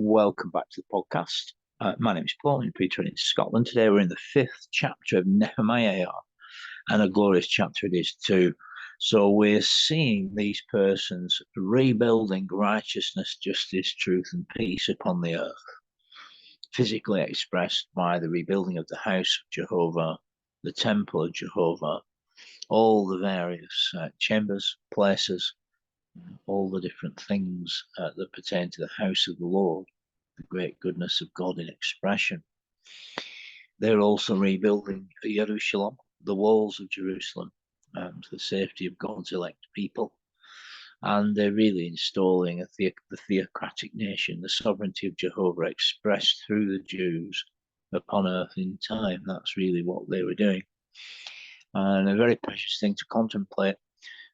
Welcome back to the podcast. My name is Paul, I'm preacher in Scotland. Today we're in the 5th chapter of Nehemiah, and a glorious chapter it is too. So we're seeing these persons rebuilding righteousness, justice, truth, and peace upon the earth, physically expressed by the rebuilding of the house of Jehovah, the temple of Jehovah, all the various chambers, places, all the different things that pertain to the house of the Lord, the great goodness of God in expression. They're also rebuilding Jerusalem, the walls of Jerusalem, to the safety of God's elect people. And they're really installing the theocratic nation, the sovereignty of Jehovah expressed through the Jews upon earth in time. That's really what they were doing. And a very precious thing to contemplate.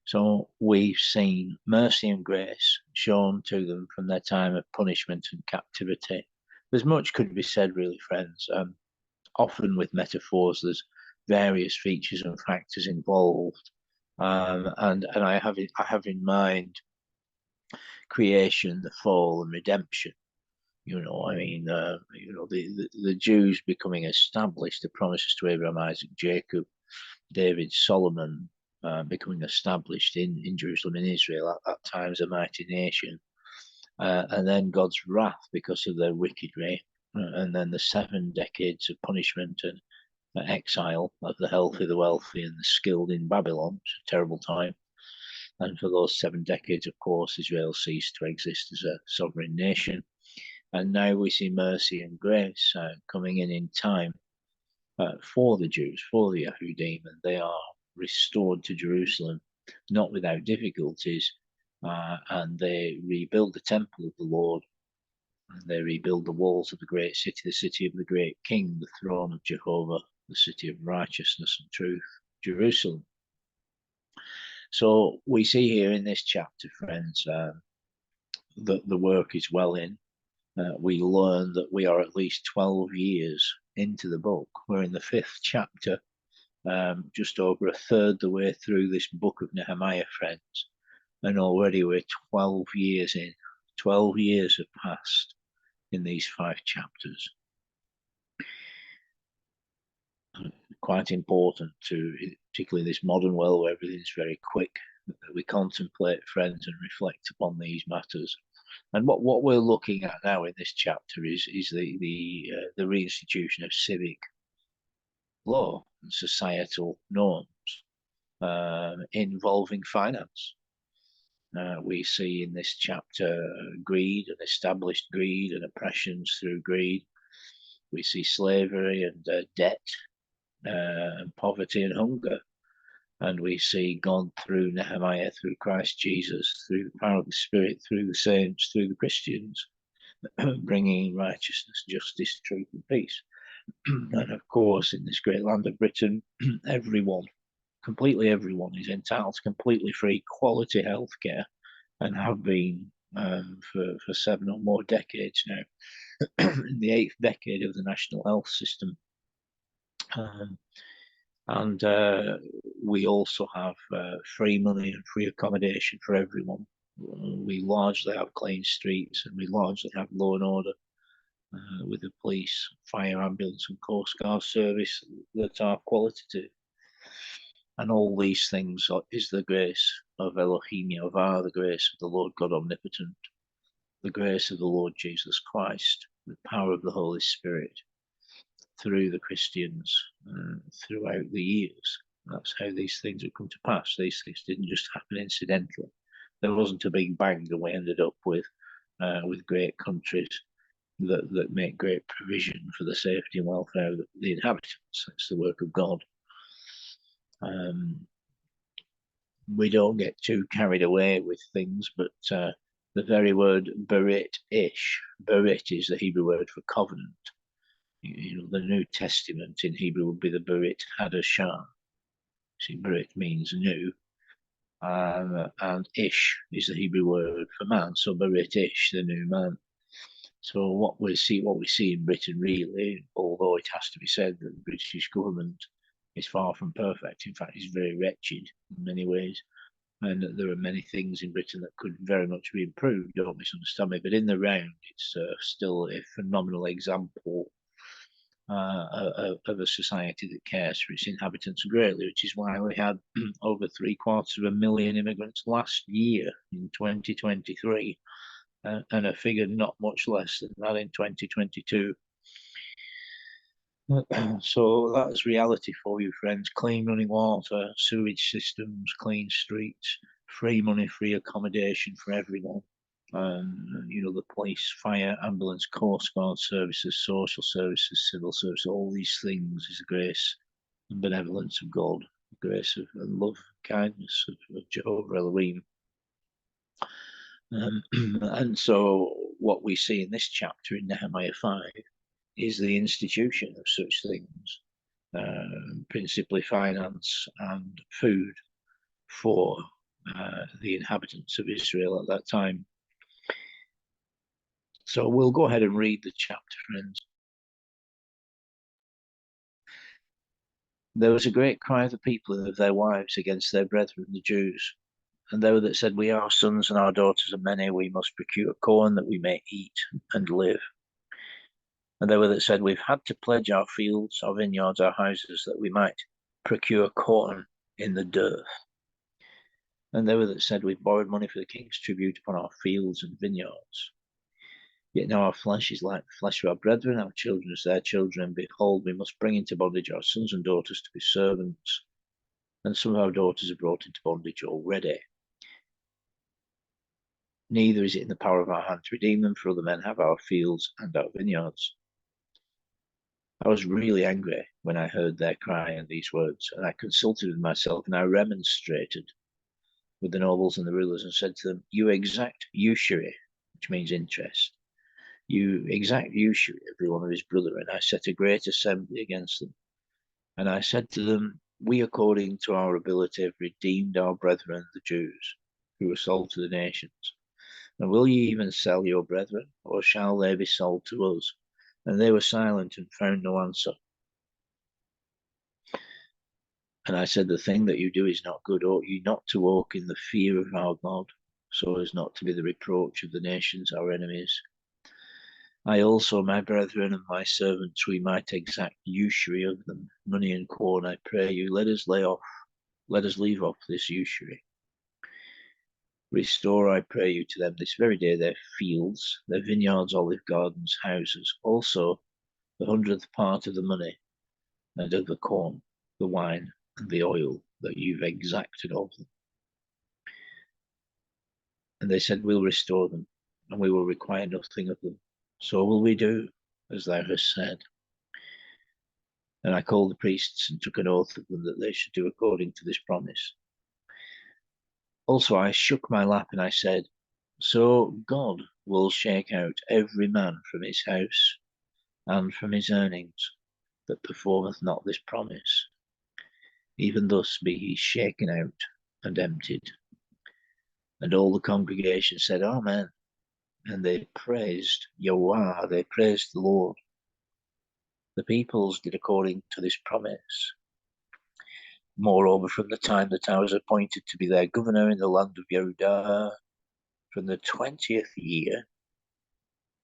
So we've seen mercy and grace shown to them from their time of punishment and captivity. There's much could be said, really, friends. Often with metaphors, there's various features and factors involved, and I have in mind creation, the fall, and redemption. The Jews becoming established, the promises to Abraham, Isaac, Jacob, David, Solomon, becoming established in Jerusalem, in Israel, at that time as a mighty nation. And then God's wrath because of their wicked way. And then the 7 decades of punishment and exile of the healthy, the wealthy, and the skilled in Babylon. It's a terrible time. And for those 7 decades, of course, Israel ceased to exist as a sovereign nation. And now we see mercy and grace coming in time for the Jews, for the Yahudim, and they are restored to Jerusalem, not without difficulties, and they rebuild the temple of the Lord, and they rebuild the walls of the great city, the city of the great King, the throne of Jehovah, the city of righteousness and truth, Jerusalem. So we see here in this chapter, friends, that the work is well in. We learn that we are at least 12 years into the book. We're in the 5th chapter, just over a third the way through this book of Nehemiah, friends. And already we're 12 years in. 12 years have passed in these 5 chapters. Quite important to, particularly this modern world where everything's very quick, that we contemplate, friends, and reflect upon these matters. And what we're looking at now in this chapter is the reinstitution of civic law and societal norms involving finance. We see in this chapter greed and established greed and oppressions through greed. We see slavery and debt and poverty and hunger. And we see God through Nehemiah, through Christ Jesus, through the power of the Spirit, through the saints, through the Christians, bringing righteousness, justice, truth, and peace. And of course, in this great land of Britain, everyone, completely everyone, is entitled to completely free quality healthcare, and have been for 7 or more decades now, in the 8th decade of the national health system. And we also have free money and free accommodation for everyone. We largely have clean streets, and we largely have law and order with the police, fire, ambulance, and coast guard service that are qualitative. And all these things is the grace of Elohim Yehovah, the grace of the Lord God Omnipotent, the grace of the Lord Jesus Christ, the power of the Holy Spirit through the Christians throughout the years. That's how these things have come to pass. These things didn't just happen incidentally. There wasn't a big bang that we ended up with great countries that make great provision for the safety and welfare of the inhabitants. It's the work of God. We don't get too carried away with things, but the very word berit ish, berit is the Hebrew word for covenant. The New Testament in Hebrew would be the berit hadashah. See, berit means new, and ish is the Hebrew word for man. So berit ish, the new man. So what we see in Britain, really, although it has to be said that the British government is far from perfect. In fact, it's very wretched in many ways. and there are many things in Britain that could very much be improved, don't misunderstand me, but in the round it's still a phenomenal example of a society that cares for its inhabitants greatly, which is why we had over 750,000 immigrants last year in 2023, and a figure not much less than that in 2022. So that's reality for you, friends. Clean running water, sewage systems, clean streets, free money, free accommodation for everyone. The police, fire, ambulance, coast guard services, social services, civil services, all these things is the grace and benevolence of God, the grace of and love, kindness of Jehovah Elohim. And so what we see in this chapter in Nehemiah 5 is the institution of such things, principally finance and food for the inhabitants of Israel at that time. So we'll go ahead and read the chapter, friends. There was a great cry of the people and of their wives against their brethren, the Jews. And they that said, we, our sons and our daughters are many, we must procure corn that we may eat and live. And they that said, we've had to pledge our fields, our vineyards, our houses, that we might procure corn in the dearth. And they that said, we've borrowed money for the king's tribute upon our fields and vineyards. Yet now our flesh is like the flesh of our brethren, our children as their children, and behold, we must bring into bondage our sons and daughters to be servants, and some of our daughters are brought into bondage already. Neither is it in the power of our hand to redeem them, for other men have our fields and our vineyards. I was really angry when I heard their cry and these words, and I consulted with myself, and I remonstrated with the nobles and the rulers, and said to them, you exact usury, which means interest. You exact usury, every one of his brother, and I set a great assembly against them. And I said to them, we, according to our ability, have redeemed our brethren, the Jews, who were sold to the nations. And will ye even sell your brethren, or shall they be sold to us? And they were silent and found no answer. And I said, the thing that you do is not good. Ought you not to walk in the fear of our God, so as not to be the reproach of the nations, our enemies? I also, my brethren and my servants, we might exact usury of them, money and corn. I pray you, let us leave off this usury. Restore, I pray you, to them this very day their fields, their vineyards, olive gardens, houses, also the 100th part of the money and of the corn, the wine, and the oil that you've exacted of them. And they said, we'll restore them, and we will require nothing of them. So will we do, as thou hast said. And I called the priests and took an oath of them that they should do according to this promise. Also I shook my lap and I said, so God will shake out every man from his house and from his earnings that performeth not this promise. Even thus be he shaken out and emptied. And all the congregation said, Amen. And they praised Yahweh, they praised the Lord. The peoples did according to this promise. Moreover, from the time that I was appointed to be their governor in the land of Yehudah, from the 20th year,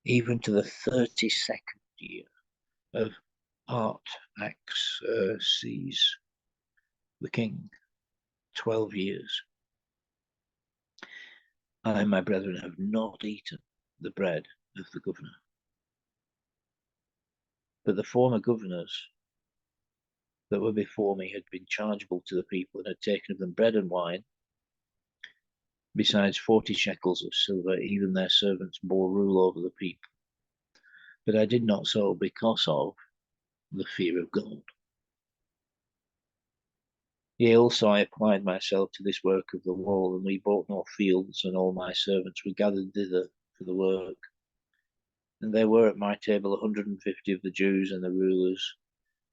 even to the 32nd year of Artaxerxes, the king, 12 years, I and my brethren have not eaten the bread of the governor. But the former governors that were before me had been chargeable to the people and had taken of them bread and wine, besides 40 shekels of silver. Even their servants bore rule over the people. But I did not so because of the fear of God. Yea, also I applied myself to this work of the wall, and we bought no fields, and all my servants were gathered thither for the work. And there were at my table 150 of the Jews and the rulers,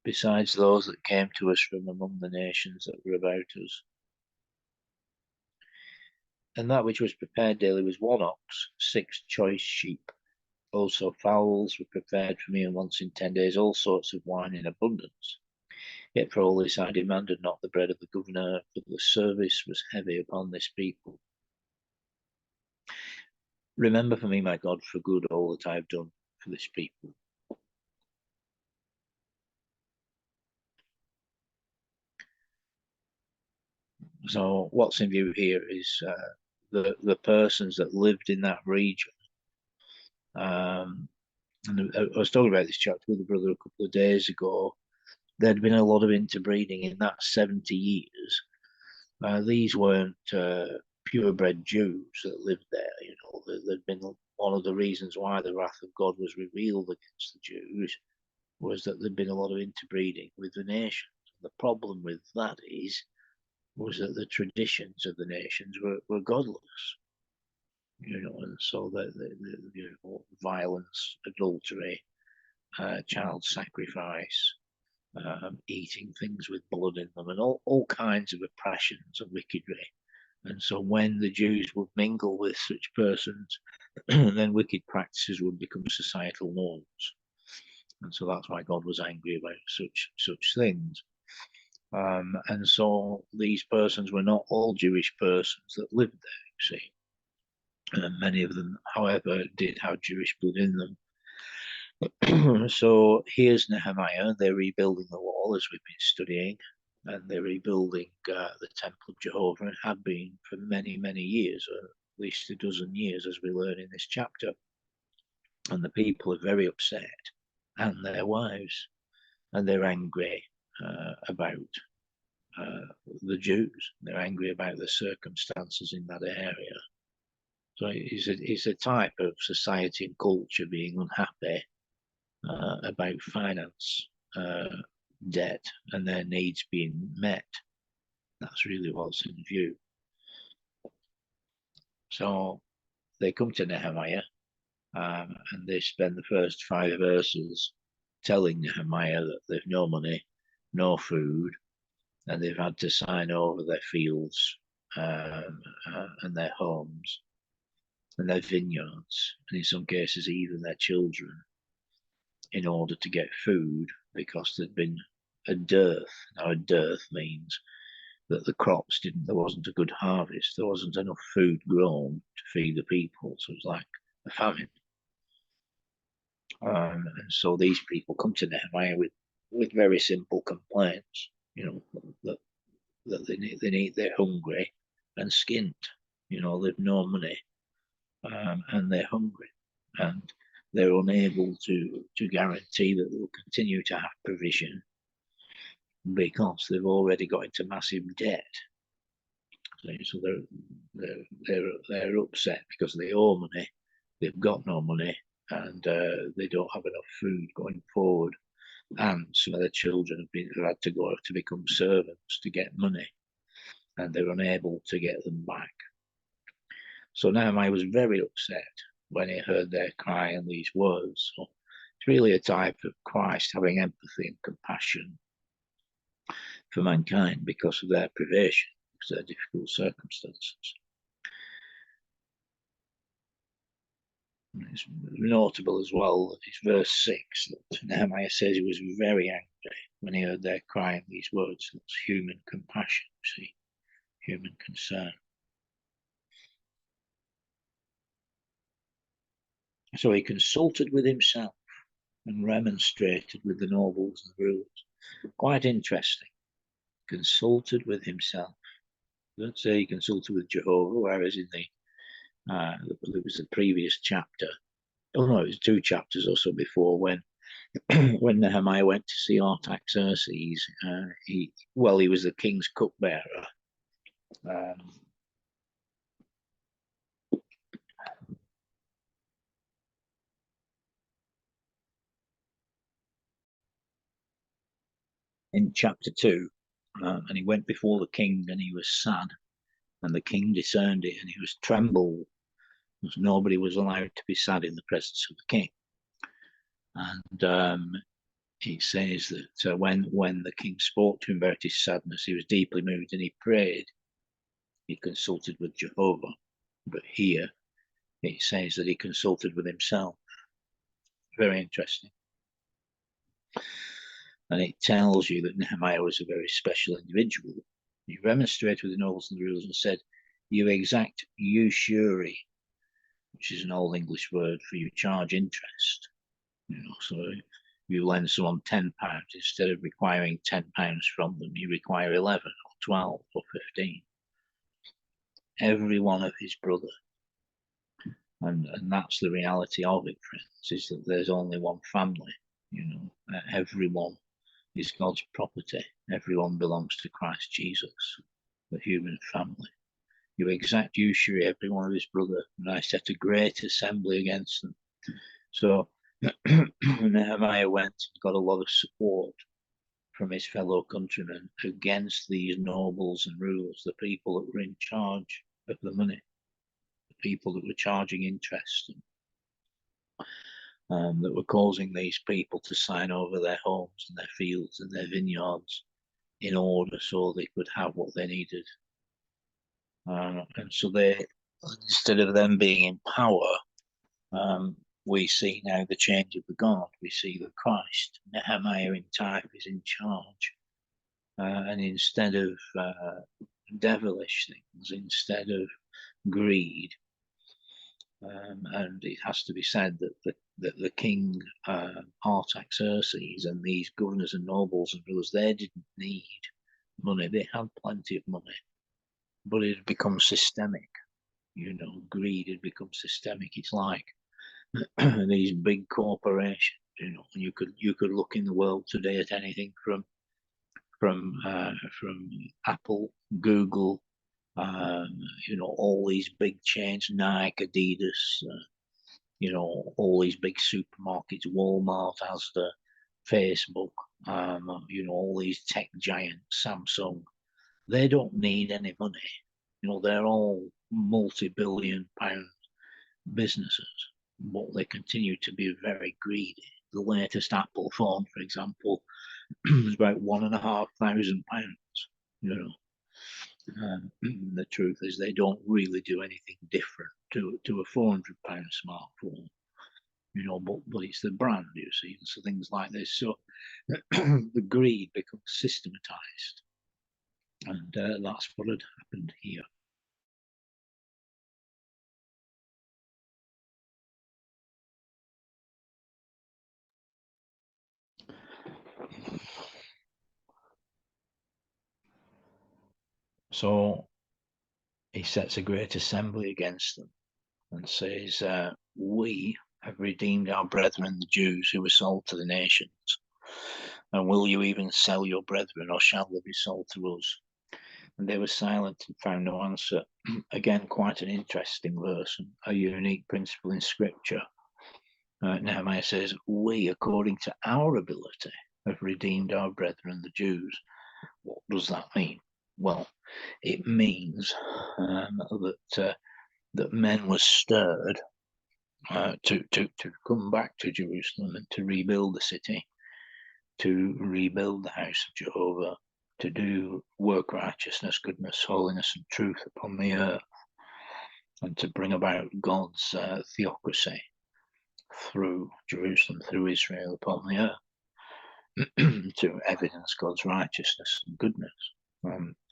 besides those that came to us from among the nations that were about us. And that which was prepared daily was 1 ox, 6 choice sheep. Also fowls were prepared for me, and once in 10 days all sorts of wine in abundance. Yet for all this I demanded not the bread of the governor, for the service was heavy upon this people. Remember for me, my God, for good all that I have done for this people. So what's in view here is the persons that lived in that region. And I was talking about this chapter with a brother a couple of days ago. There'd been a lot of interbreeding in that 70 years. These weren't purebred Jews that lived there. You know, there'd been one of the reasons why the wrath of God was revealed against the Jews was that there'd been a lot of interbreeding with the nations. The problem with that was that the traditions of the nations were godless. You know, and so the you know, violence, adultery, child sacrifice, eating things with blood in them, and all kinds of oppressions and wickedry. And so when the Jews would mingle with such persons, then wicked practices would become societal norms. And so that's why God was angry about such things. And so these persons were not all Jewish persons that lived there, you see. Many of them, however, did have Jewish blood in them. So here's Nehemiah. They're rebuilding the wall, as we've been studying, and they're rebuilding the temple of Jehovah, and have been for many, many years, or at least a dozen years, as we learn in this chapter. And the people are very upset, and their wives, and they're angry about the Jews. They're angry about the circumstances in that area. So it's a type of society and culture being unhappy about finance, debt, and their needs being met. That's really what's in view. So they come to Nehemiah, and they spend the first 5 verses telling Nehemiah that they've no money, no food, and they've had to sign over their fields and their homes and their vineyards, and in some cases even their children, in order to get food, because there'd been a dearth. Now, a dearth means that the crops there wasn't a good harvest, there wasn't enough food grown to feed the people, so it was like a famine. And so these people come to Nehemiah with very simple complaints, you know, that they're hungry and skint, you know, they've no money, and they're hungry, and they're unable to guarantee that they'll continue to have provision because they've already got into massive debt. So they're upset because they owe money, they've got no money, and they don't have enough food going forward. And some of their children have had to go to become servants to get money, and they're unable to get them back. So Nehemiah was very upset when he heard their cry and these words. So it's really a type of Christ having empathy and compassion for mankind because of their privation, because of their difficult circumstances. And it's notable as well that it's verse 6 that Nehemiah says he was very angry when he heard their cry and these words. That's human compassion, you see, human concern. So he consulted with himself and remonstrated with the nobles and the rulers. Quite interesting. Consulted with himself. Let's say he consulted with Jehovah, whereas in it was the previous chapter. Oh no, it was 2 chapters or so before when when Nehemiah went to see Artaxerxes. He was the king's cupbearer. In chapter 2, and he went before the king, and he was sad, and the king discerned it, and he was trembled, because nobody was allowed to be sad in the presence of the king. And he says that when the king spoke to him about his sadness, he was deeply moved, and he prayed. He consulted with Jehovah. But here it says that he consulted with himself. Very interesting. And it tells you that Nehemiah was a very special individual. He remonstrated with the nobles and the rulers and said, "You exact usury," which is an old English word for you charge interest. So if you lend someone £10, instead of requiring £10 from them, you require 11 or 12 or 15. Every one of his brother. And that's the reality of it, friends, is that there's only one family. Everyone is God's property. Everyone belongs to Christ Jesus, the human family. You exact usury every one of his brother, and I set a great assembly against them. So Nehemiah went and got a lot of support from his fellow countrymen against these nobles and rulers, the people that were in charge of the money, the people that were charging interest, and that were causing these people to sign over their homes and their fields and their vineyards in order so they could have what they needed. And so they, instead of them being in power, we see now the change of the guard. We see that Christ, Nehemiah in type, is in charge. And instead of devilish things, instead of greed, and it has to be said that the king Artaxerxes and these governors and nobles and rulers, they didn't need money. They had plenty of money, but it had become systemic. Greed had become systemic. It's like these big corporations. You could look in the world today at anything from Apple, Google, all these big chains, Nike, Adidas, all these big supermarkets, Walmart, Asda, Facebook, all these tech giants, Samsung. They don't need any money. They're all multi-billion pound businesses, but they continue to be very greedy. The latest Apple phone, for example, was about £1,500. The truth is they don't really do anything different to a £400 smartphone, but it's the brand, you see, so things like this. So the greed becomes systematized, and that's what had happened here. So he sets a great assembly against them and says, "We have redeemed our brethren, the Jews, who were sold to the nations. And will you even sell your brethren, or shall they be sold to us?" And they were silent and found no answer. Again, quite an interesting verse, and a unique principle in Scripture. Nehemiah says, "We, according to our ability, have redeemed our brethren, the Jews." What does that mean? Well, it means that men were stirred to come back to Jerusalem and to rebuild the city, to rebuild the house of Jehovah, to do work righteousness, goodness, holiness, and truth upon the earth, and to bring about God's theocracy through Jerusalem, through Israel upon the earth, to evidence God's righteousness and goodness.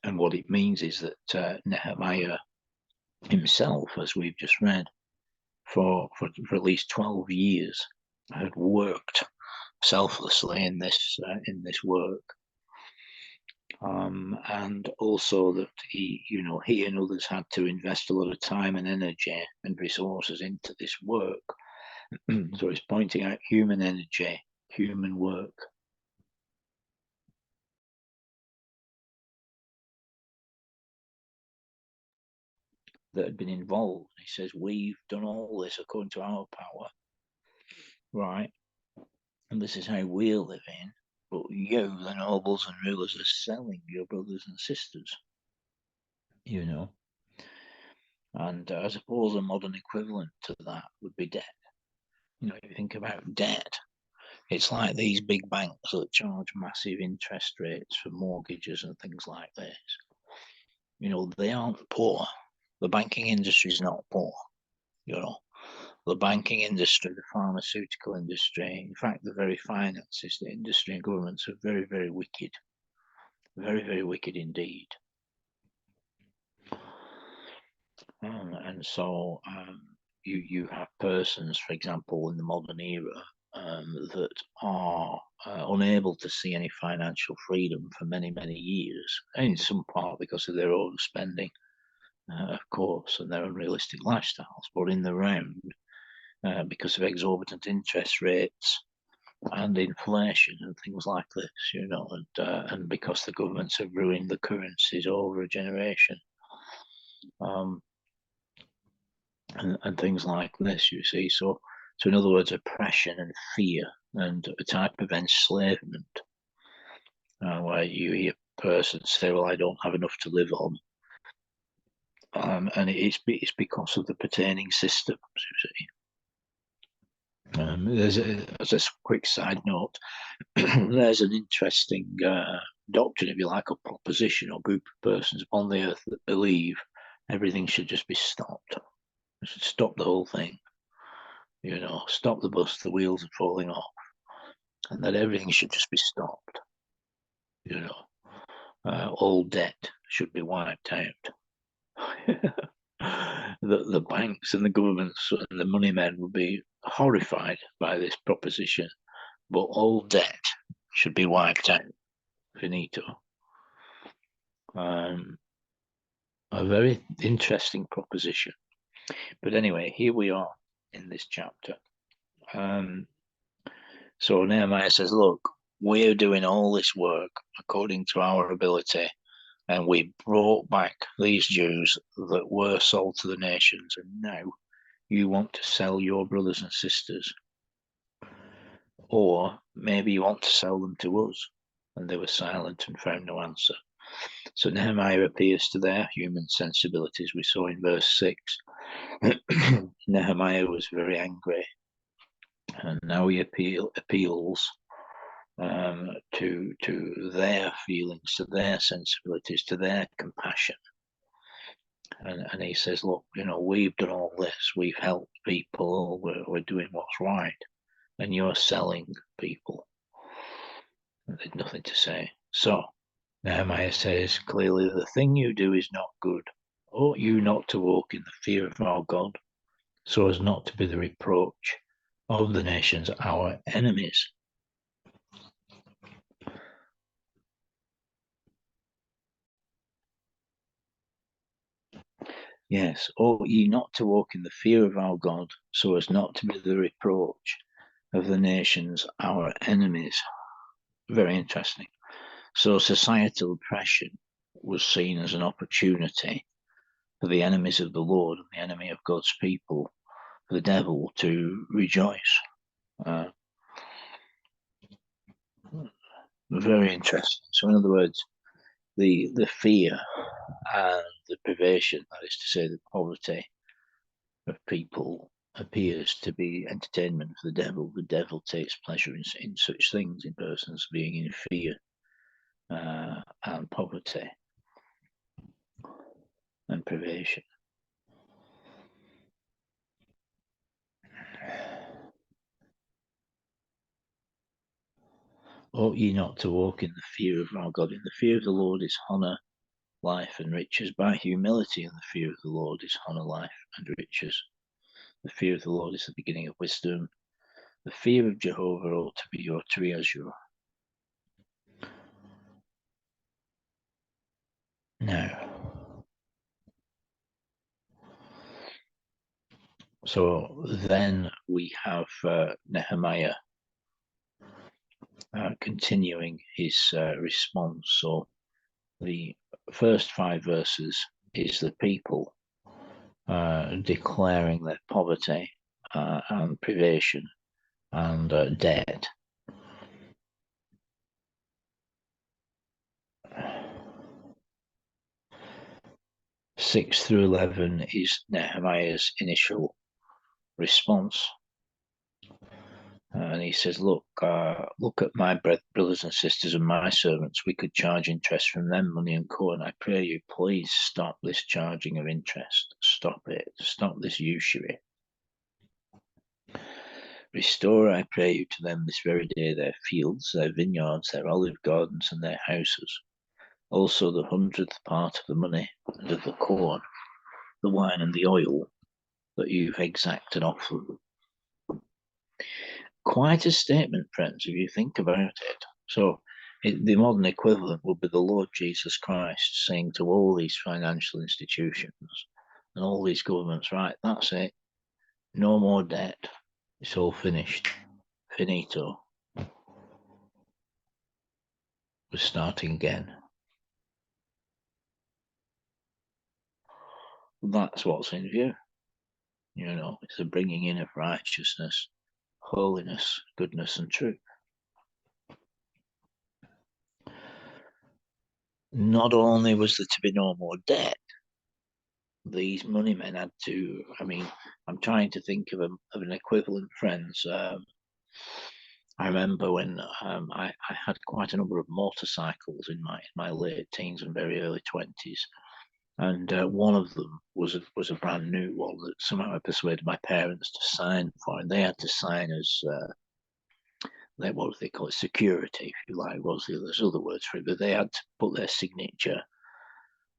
And what it means is that Nehemiah himself, as we've just read, for at least 12 years, had worked selflessly in this work, and also that he and others had to invest a lot of time and energy and resources into this work. So he's pointing out human energy, human work. That had been involved. He says, "We've done all this according to our power, right? And this is how we're living. But you, the nobles and rulers, are selling your brothers and sisters, And I suppose a modern equivalent to that would be debt. If you think about debt, it's like these big banks that charge massive interest rates for mortgages and things like this. They aren't poor. The banking industry is not poor, the banking industry, the pharmaceutical industry, in fact, the very finances, the industry and governments are very, very wicked. Very, very wicked indeed. And so you have persons, for example, in the modern era, that are unable to see any financial freedom for many, many years, in some part because of their overspending, of course, and their unrealistic lifestyles, but in the round, because of exorbitant interest rates and inflation and things like this, you know, and because the governments have ruined the currencies over a generation. And things like this, you see. So in other words, oppression and fear and a type of enslavement, where you hear persons say, well, I don't have enough to live on. And it's because of the pertaining systems, you see. As a quick side note, there's an interesting doctrine, if you like, or proposition or group of persons upon the earth that believe everything should just be stopped. We should stop the whole thing. You know, stop the bus, the wheels are falling off, and that everything should just be stopped. You know, all debt should be wiped out. The banks and the governments and the money men would be horrified by this proposition, but all debt should be wiped out. Finito. A very interesting proposition. But anyway, here we are in this chapter. So Nehemiah says, look, we're doing all this work according to our ability, and we brought back these Jews that were sold to the nations, and now you want to sell your brothers and sisters, or maybe you want to sell them to us. And they were silent and found no answer. So Nehemiah appeals to their human sensibilities. We saw in verse 6, Nehemiah was very angry, and now he appeals to their feelings, to their sensibilities, to their compassion. And he says, look, you know, we've done all this, we've helped people, we're doing what's right, and you're selling people. And there's nothing to say. So Nehemiah says clearly, the thing you do is not good. Ought you not to walk in the fear of our God, so as not to be the reproach of the nations, our enemies? Yes, ought ye not to walk in the fear of our God, so as not to be the reproach of the nations, our enemies? Very interesting. So societal oppression was seen as an opportunity for the enemies of the Lord and the enemy of God's people, for the devil to rejoice. Very interesting. So in other words, the fear and the privation, that is to say, the poverty of people, appears to be entertainment for the devil. The devil takes pleasure in such things, in persons being in fear and poverty and privation. Ought ye not to walk in the fear of our God? In the fear of the Lord is honour, life, and riches. By humility in the fear of the Lord is honour, life, and riches. The fear of the Lord is the beginning of wisdom. The fear of Jehovah ought to be your treasure. Now, so then we have Nehemiah continuing his response. So the first 5 verses is the people declaring their poverty and privation and debt. Six through 11 is Nehemiah's initial response. And he says, look at my brothers and sisters and my servants. We could charge interest from them, money and co. And I pray you, please stop this charging of interest. Stop it. Stop this usury. Restore, I pray you, to them this very day their fields, their vineyards, their olive gardens, and their houses. Also the 100th part of the money and of the corn, the wine and the oil that you've exacted off them. Quite a statement, friends, if you think about it. So the modern equivalent would be the Lord Jesus Christ saying to all these financial institutions and all these governments, right, that's it. No more debt. It's all finished. Finito. We're starting again. That's what's in view. It's the bringing in of righteousness, holiness, goodness, and truth. Not only was there to be no more debt, these money men had to, I'm trying to think of an equivalent, friends. I remember when I had quite a number of motorcycles in my late teens and very early 20s. And one of them was a brand new one that somehow I persuaded my parents to sign for, and they had to sign as what do they call it, security, if you like. There's other words for it, but they had to put their signature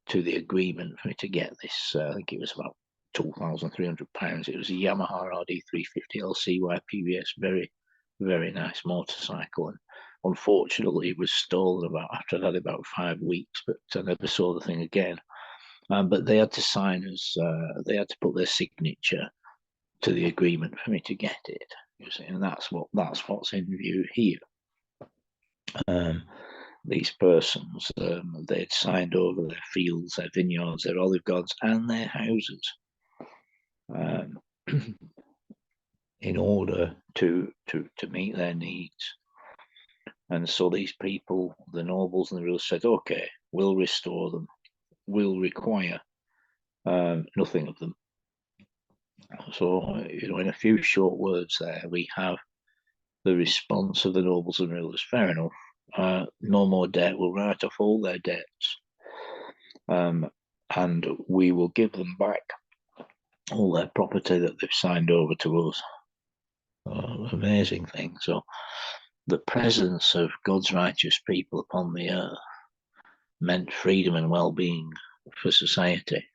to the agreement for me to get this. I think it was about £2,300. It was a Yamaha RD350 LCY PBS, very, very nice motorcycle. And unfortunately, it was stolen after I'd had about 5 weeks, but I never saw the thing again. But they had to sign they had to put their signature to the agreement for me to get it. You see, and that's what's in view here. These persons, they'd signed over their fields, their vineyards, their olive gardens, and their houses, in order to meet their needs. And so these people, the nobles and the rulers, said, "Okay, we'll restore them. We'll require nothing of them." So, in a few short words there, we have the response of the nobles and rulers. Fair enough. No more debt. We'll write off all their debts. And we will give them back all their property that they've signed over to us. Amazing thing. So the presence of God's righteous people upon the earth meant freedom and well-being for society.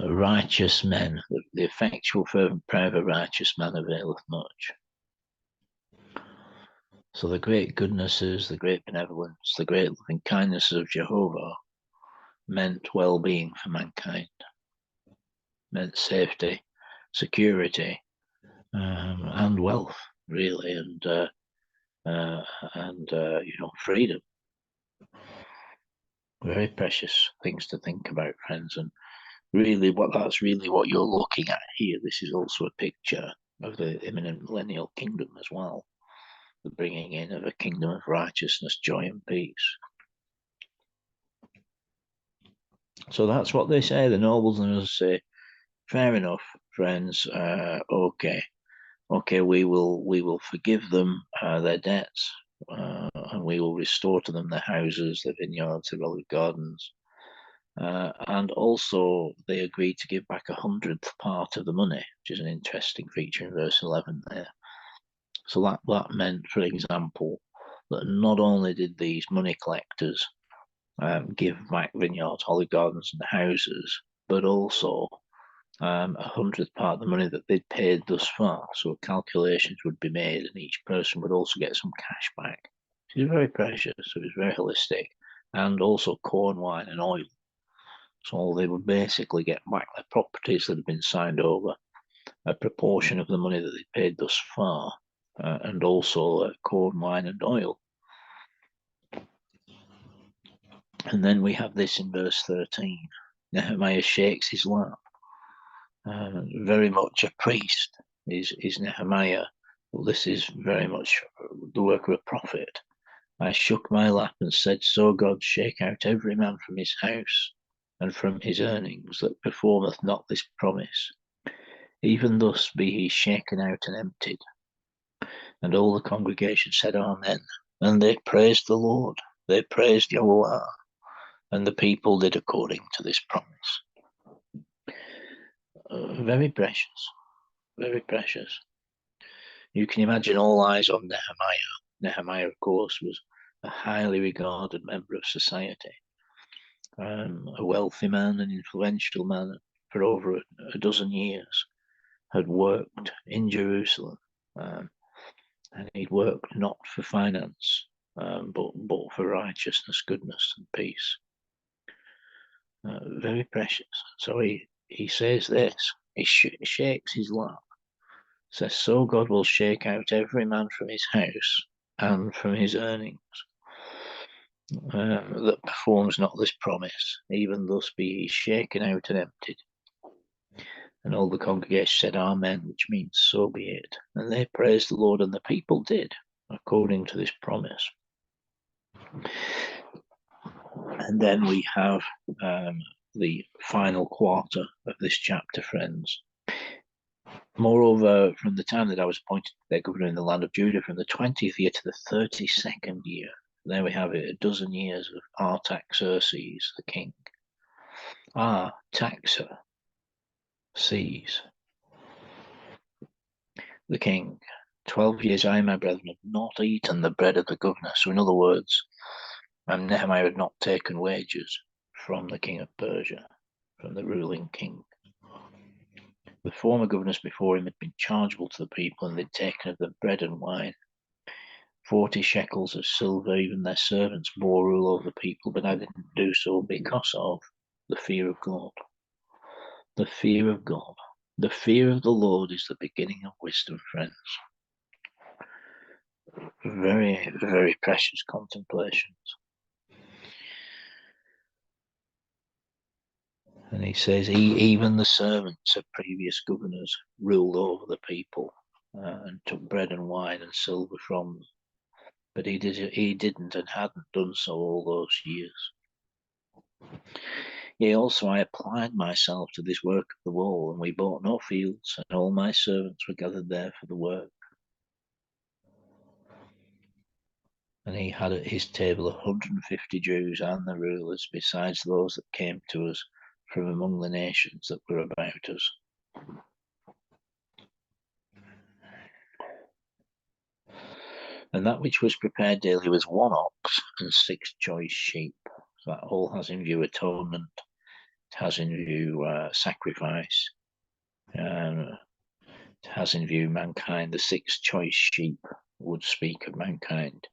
Righteous men, the effectual fervent prayer of a righteous man availeth much. So the great goodnesses, the great benevolence, the great loving kindnesses of Jehovah meant well-being for mankind, meant safety, security, and wealth, really, and freedom. Very precious things to think about, friends, and really that's really what you're looking at here. This is also a picture of the imminent millennial kingdom as well, the bringing in of a kingdom of righteousness, joy, and peace. So that's what they say. The nobles and others say, fair enough, friends. Okay, we will forgive them their debts, and we will restore to them their houses, their vineyards, their olive gardens. And also they agreed to give back 100th part of the money, which is an interesting feature in verse 11 there. So that meant, for example, that not only did these money collectors give back vineyards, olive gardens, and houses, but also 100th part of the money that they'd paid thus far. So calculations would be made, and each person would also get some cash back. It was very precious. It was very holistic, and also corn, wine, and oil. So they would basically get back their properties that had been signed over, a proportion of the money that they paid thus far, and also corn, wine, and oil. And then we have this in verse 13. Nehemiah shakes his lap. Very much a priest is Nehemiah. Well, this is very much the work of a prophet. I shook my lap and said, "So God, shake out every man from his house and from his earnings that performeth not this promise. Even thus be he shaken out and emptied." And all the congregation said, Amen. And they praised the Lord. They praised Yahweh. And the people did according to this promise. Very precious, very precious. You can imagine all eyes on Nehemiah. Nehemiah, of course, was a highly regarded member of society, a wealthy man, an influential man for over a dozen years, had worked in Jerusalem, and he'd worked not for finance, but for righteousness, goodness, and peace. Very precious. So he says this, he shakes his lap, says, so God will shake out every man from his house and from his earnings, that performs not this promise, even thus be he shaken out and emptied. And all the congregation said, Amen, which means so be it. And they praised the Lord, and the people did, according to this promise. And then we have the final quarter of this chapter, friends. Moreover, from the time that I was appointed their governor in the land of Judah, from the 20th year to the 32nd year, there we have it, a dozen years of Artaxerxes, the king. Artaxerxes, the king. 12 years I, my brethren, have not eaten the bread of the governor. So in other words, Nehemiah had not taken wages from the king of Persia, from the ruling king. The former governors before him had been chargeable to the people, and they'd taken of them bread and wine. 40 shekels of silver, even their servants bore rule over the people, but I didn't do so because of the fear of God. The fear of God. The fear of the Lord is the beginning of wisdom, friends. Very, very precious contemplations. And he says, even the servants of previous governors ruled over the people and took bread and wine and silver from them. But he didn't and hadn't done so all those years. Yea, also I applied myself to this work of the wall, and we bought no fields, and all my servants were gathered there for the work. And he had at his table 150 Jews and the rulers, besides those that came to us from among the nations that were about us. And that which was prepared daily was 1 ox and 6 choice sheep. So that all has in view atonement, it has in view sacrifice, it has in view mankind. The 6 choice sheep would speak of mankind.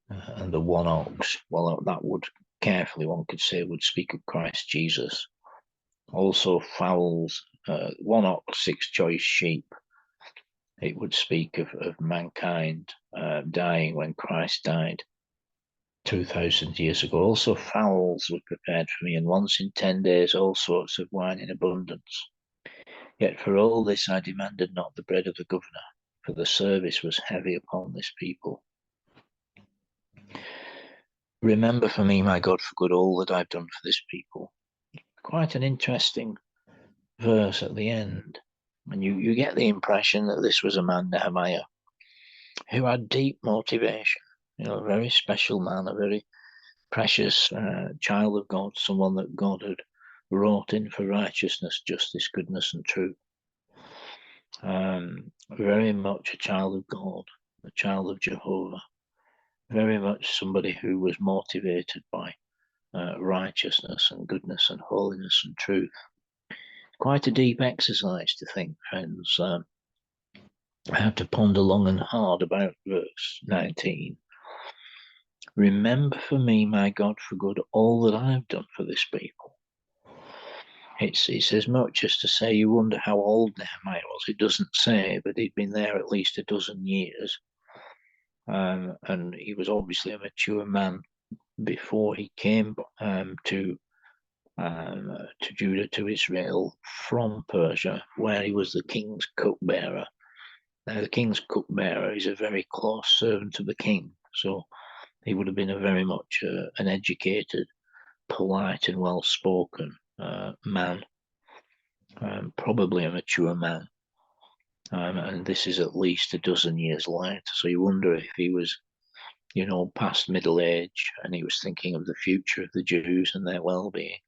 And the 1 ox, well, that would carefully, one could say, would speak of Christ Jesus. Also fowls, 1 ox, 6 choice sheep. It would speak of mankind dying when Christ died 2,000 years ago. Also fowls were prepared for me, and once in 10 days all sorts of wine in abundance. Yet for all this I demanded not the bread of the governor, for the service was heavy upon this people. Remember for me, my God, for good, all that I've done for this people. Quite an interesting verse at the end. And you get the impression that this was a man, Nehemiah, who had deep motivation. A very special man, a very precious child of God, someone that God had wrought in for righteousness, justice, goodness, and truth. Very much a child of God, a child of Jehovah. Very much somebody who was motivated by righteousness and goodness and holiness and truth. Quite a deep exercise to think, friends. I have to ponder long and hard about verse 19. Remember for me, my God, for good, all that I've done for this people. It's as much as to say, you wonder how old Nehemiah was. It doesn't say, but he'd been there at least a dozen years. And he was obviously a mature man before he came to Judah, to Israel from Persia, where he was the king's cupbearer. Now, the king's cupbearer is a very close servant of the king, so he would have been a very much an educated, polite, and well-spoken man, probably a mature man. And this is at least a dozen years later, so you wonder if he was, past middle age, and he was thinking of the future of the Jews and their well-being.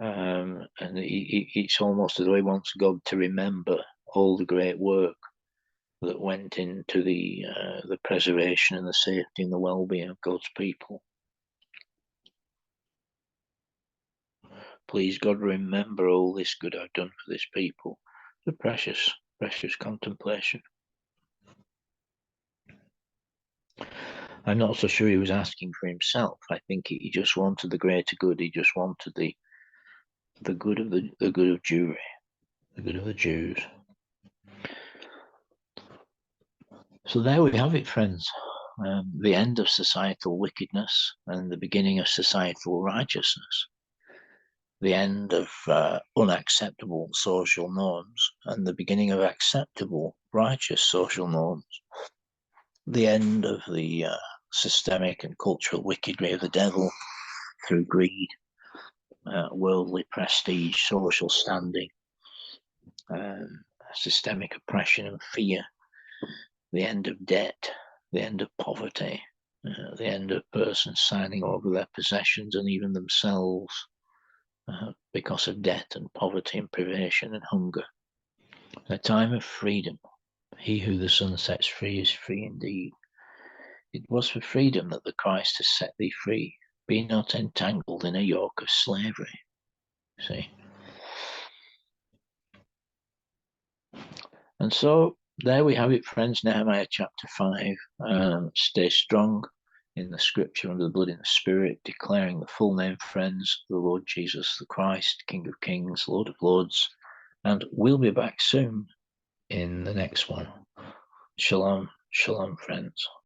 And it's almost as though he wants God to remember all the great work that went into the preservation and the safety and the well-being of God's people. Please, God, remember all this good I've done for this people. The precious, precious contemplation. I'm not so sure he was asking for himself. I think he just wanted the greater good. He just wanted the good of the good of Jewry, the good of the Jews. So there we have it, friends. The end of societal wickedness and the beginning of societal righteousness. The end of unacceptable social norms and the beginning of acceptable, righteous social norms. The end of the systemic and cultural wickedry of the devil through greed, worldly prestige, social standing, systemic oppression and fear. The end of debt, the end of poverty, the end of persons signing over their possessions and even themselves because of debt and poverty and privation and hunger. A time of freedom. He who the Son sets free is free indeed. It was for freedom that the Christ has set thee free. Be not entangled in a yoke of slavery. See? And so there we have it, friends. Nehemiah chapter 5. Stay strong in the scripture under the blood in the spirit, declaring the full name, friends, the Lord Jesus the Christ, King of Kings, Lord of Lords. And we'll be back soon in the next one. Shalom, shalom, friends.